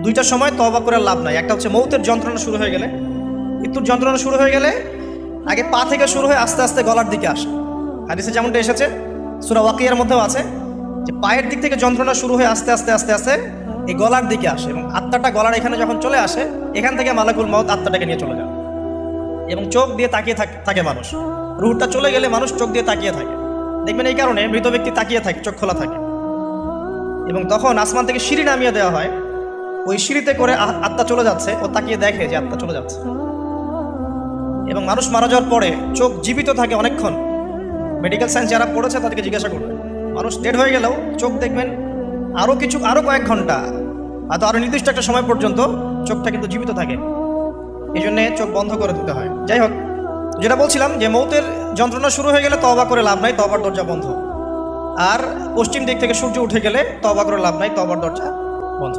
দুইটা সময় তওবা করে লাভ নাই। একটা হচ্ছে মৌতের যন্ত্রণা শুরু হয়ে গেলে, মৃত্যুর যন্ত্রণা শুরু হয়ে গেলে আগে পা থেকে শুরু হয়ে আস্তে আস্তে গলার দিকে আসে। হাদিসে যেমনটা এসেছে, সূরা ওয়াকিয়ার মধ্যেও আছে যে পায়ের দিক থেকে যন্ত্রণা শুরু হয়ে আস্তে আস্তে আস্তে আস্তে এই গলার দিকে আসে, এবং আত্মাটা গলার এখানে যখন চলে আসে, এখান থেকে মালাকুল মউত আত্মাটাকে নিয়ে চলে যায়। এবং চোখ দিয়ে তাকিয়ে থাকে মানুষ, রুহটা চলে গেলে মানুষ চোখ দিয়ে তাকিয়ে থাকে। দেখবেন এই কারণে মৃত ব্যক্তি তাকিয়ে থাকে, চোখ খোলা থাকে। এবং তখন আসমান থেকে সিঁড়ি নামিয়ে দেওয়া হয়, ওই সিঁড়িতে করে আত্মা চলে যাচ্ছে, ও তাকিয়ে দেখে যে আত্মা চলে যাচ্ছে। এবং মানুষ মারা যাওয়ার পরে চোখ জীবিত থাকে অনেকক্ষণ। মেডিকেল সায়েন্স যারা পড়েছে তাদেরকে জিজ্ঞাসা করবে, মানুষ ডেড হয়ে গেলেও চোখ দেখবেন আরও কয়েক ঘন্টা, হয়তো আরও নির্দিষ্ট একটা সময় পর্যন্ত চোখটা কিন্তু জীবিত থাকে। এই জন্যে চোখ বন্ধ করে দিতে হয়। যাই হোক, যেটা বলছিলাম যে মৌতের যন্ত্রণা শুরু হয়ে গেলে তওবা করে লাভ নাই, তওবার দরজা বন্ধ। আর পশ্চিম দিক থেকে সূর্য উঠে গেলে তওবা করে লাভ নাই, তওবার দরজা বন্ধ।